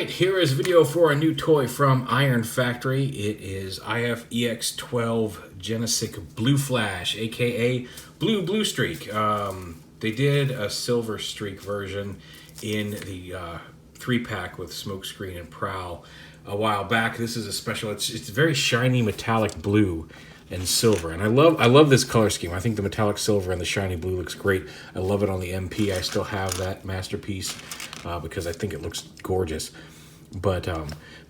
Alright, here is a video for a new toy from Iron Factory. It is IF-EX12 GENESIC Blue Flash, aka Blue Streak. They did a Silver Streak version in the 3-pack with Smokescreen and Prowl a while back. This is a special. It's very shiny metallic blue and silver, and I love this color scheme. I think the metallic silver and the shiny blue looks great. I love it on the MP. I still have that masterpiece because I think it looks gorgeous. But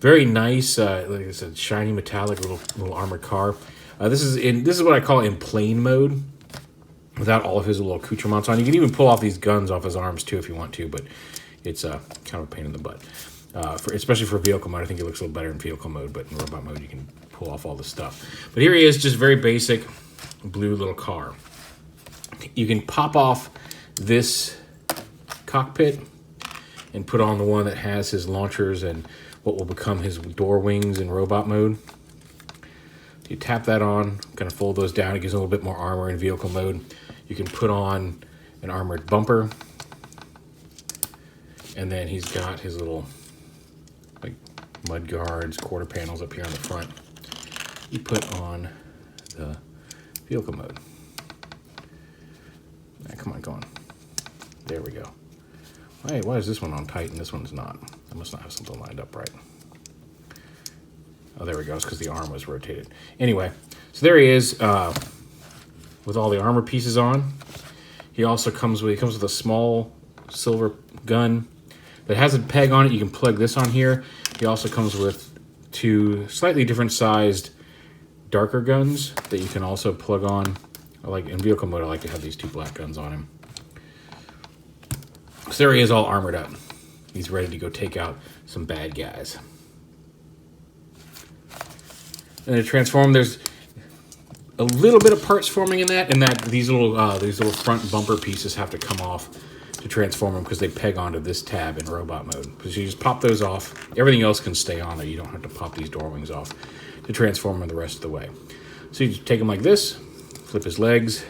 very nice, like I said, shiny metallic little armored car. This is what I call in plain mode, without all of his little accoutrements on. You can even pull off these guns off his arms too if you want to, but it's kind of a pain in the butt. Especially for vehicle mode, I think it looks a little better in vehicle mode, but in robot mode you can pull off all the stuff. But here he is, just very basic blue little car. You can pop off this cockpit and put on the one that has his launchers and what will become his door wings in robot mode. You tap that on, kind of fold those down, it gives a little bit more armor in vehicle mode. You can put on an armored bumper, and then he's got his little like mud guards, quarter panels up here on the front. You put on the vehicle mode. Come on, go on. There we go. Hey, why is this one on tight and this one's not? I must not have something lined up right. Oh, there we go. It's because the arm was rotated. Anyway, so there he is with all the armor pieces on. He also comes with a small silver gun that has a peg on it. You can plug this on here. He also comes with two slightly different sized darker guns that you can also plug on. Like in vehicle mode, I like to have these two black guns on him. So there he is, all armored up. He's ready to go take out some bad guys. And to transform, there's a little bit of parts forming in that, and these little front bumper pieces have to come off to transform them because they peg onto this tab in robot mode. Because you just pop those off, everything else can stay on there. You don't have to pop these door wings off to transform them the rest of the way. So you just take them like this, flip his legs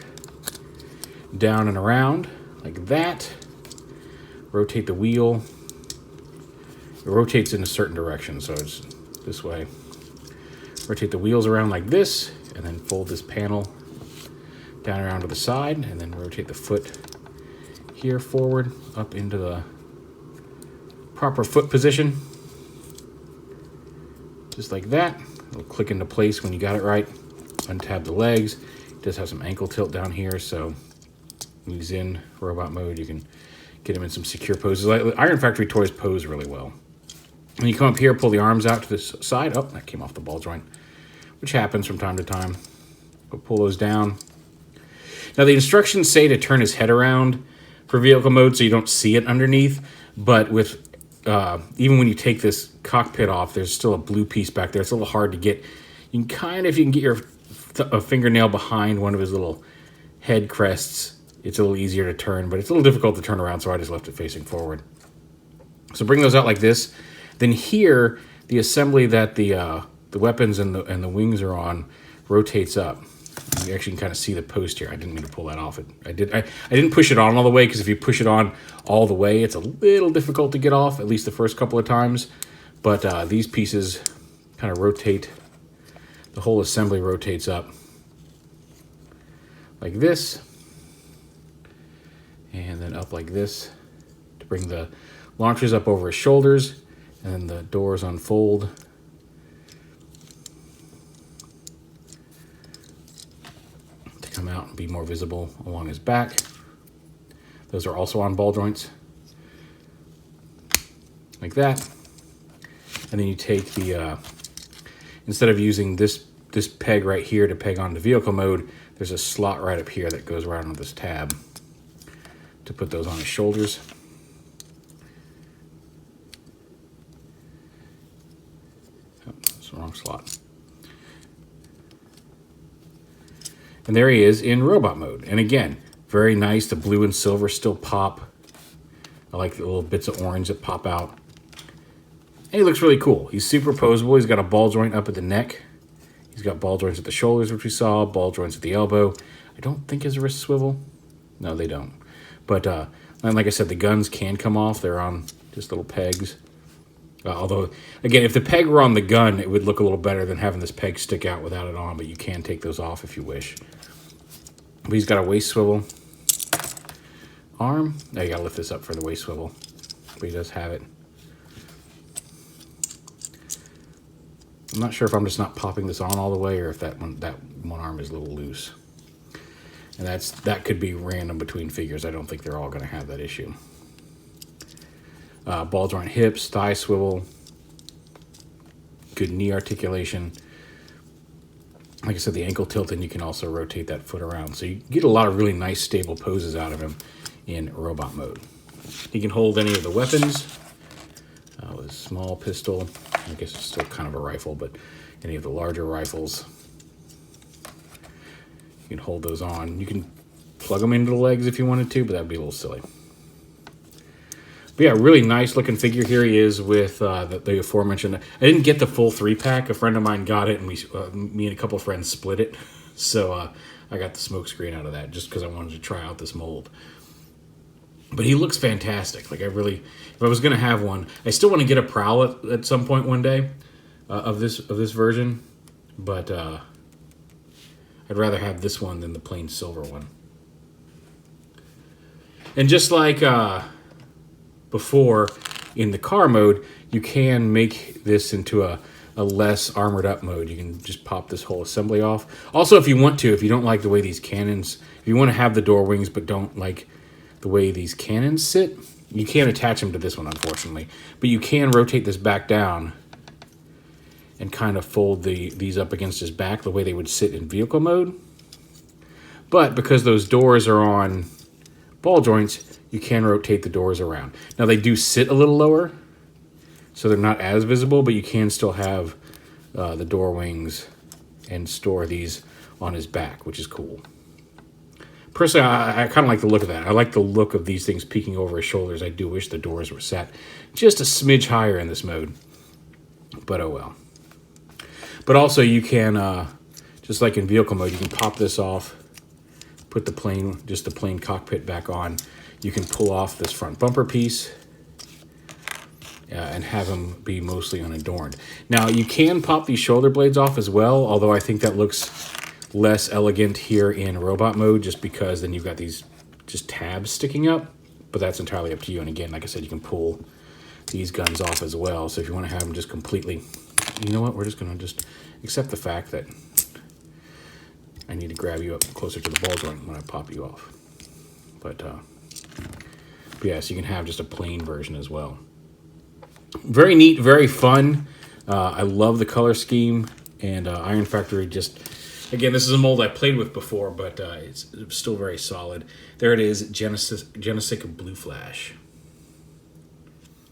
down and around like that. Rotate the wheel. It rotates in a certain direction, so it's this way. Rotate the wheels around like this, and then fold this panel down around to the side, and then rotate the foot here forward, up into the proper foot position. Just like that. It'll click into place when you got it right. Untab the legs. It does have some ankle tilt down here, so when he's in robot mode, you can get him in some secure poses. Iron Factory toys pose really well. When you come up here, pull the arms out to the side. Oh, that came off the ball joint, which happens from time to time. We'll pull those down. Now, the instructions say to turn his head around for vehicle mode so you don't see it underneath, but with even when you take this cockpit off, there's still a blue piece back there. It's a little hard to get. You can if you can get your fingernail behind one of his little head crests, it's a little easier to turn, but it's a little difficult to turn around, so I just left it facing forward. So bring those out like this. Then here, the assembly that the weapons and the wings are on rotates up. You actually can kind of see the post here. I didn't mean to pull that off. I didn't push it on all the way, because if you push it on all the way, it's a little difficult to get off, at least the first couple of times. But these pieces kind of rotate. The whole assembly rotates up like this, and then up like this to bring the launchers up over his shoulders, and then the doors unfold. To come out and be more visible along his back. Those are also on ball joints. Like that. And then you take the, instead of using this peg right here to peg onto vehicle mode, there's a slot right up here that goes around with this tab to put those on his shoulders. Oh, that's the wrong slot. And there he is in robot mode. And again, very nice. The blue and silver still pop. I like the little bits of orange that pop out. And he looks really cool. He's super posable. He's got a ball joint up at the neck. He's got ball joints at the shoulders, which we saw, ball joints at the elbow. I don't think his wrists swivel. No, they don't. But like I said, the guns can come off. They're on just little pegs. Although, again, if the peg were on the gun, it would look a little better than having this peg stick out without it on, but you can take those off if you wish. But he's got a waist swivel arm. Now you gotta lift this up for the waist swivel, but he does have it. I'm not sure if I'm just not popping this on all the way or if that one arm is a little loose. And that could be random between figures. I don't think they're all going to have that issue. Ball joint hips, thigh swivel, good knee articulation. Like I said, the ankle tilt, and you can also rotate that foot around. So you get a lot of really nice stable poses out of him in robot mode. He can hold any of the weapons. With a small pistol, I guess it's still kind of a rifle, but any of the larger rifles, you can hold those on. You can plug them into the legs if you wanted to, but that'd be a little silly. But yeah, really nice looking figure. Here he is with the aforementioned. I didn't get the full 3-pack. A friend of mine got it, and me and a couple of friends split it. So I got the smoke screen out of that just because I wanted to try out this mold. But he looks fantastic. Like, if I was going to have one, I still want to get a prowl at some point one day of this version. But I'd rather have this one than the plain silver one. And just like before, in the car mode, you can make this into a less armored up mode. You can just pop this whole assembly off. Also, if you want to, if you don't like the way these cannons, if you want to have the door wings but don't like the way these cannons sit, you can't attach them to this one, unfortunately. But you can rotate this back down and kind of fold these up against his back the way they would sit in vehicle mode. But because those doors are on ball joints, you can rotate the doors around. Now they do sit a little lower, so they're not as visible, but you can still have the door wings and store these on his back, which is cool. Personally, I kind of like the look of that. I like the look of these things peeking over his shoulders. I do wish the doors were set just a smidge higher in this mode, but oh well. But also you can, just like in vehicle mode, you can pop this off, put the plain cockpit back on. You can pull off this front bumper piece and have them be mostly unadorned. Now, you can pop these shoulder blades off as well, although I think that looks less elegant here in robot mode just because then you've got these just tabs sticking up, but that's entirely up to you. And again, like I said, you can pull these guns off as well. So if you want to have them just completely, you know what, we're just going to just accept the fact that I need to grab you up closer to the ball joint when I pop you off. But yeah, so you can have just a plain version as well. Very neat, very fun. I love the color scheme, and Iron Factory just, again, this is a mold I played with before, but it's still very solid. There it is, GENESIC BLUEFLASH.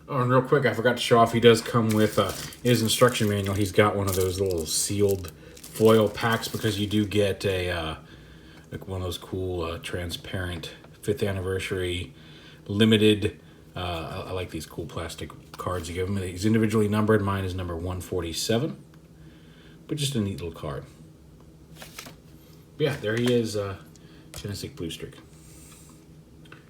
Oh, and real quick, I forgot to show off, he does come with his instruction manual. He's got one of those little sealed foil packs because you do get a like one of those cool transparent 5th anniversary limited. I like these cool plastic cards you give him. He's individually numbered. Mine is number 147, but just a neat little card. But yeah, there he is, GENESIC Blue Streak.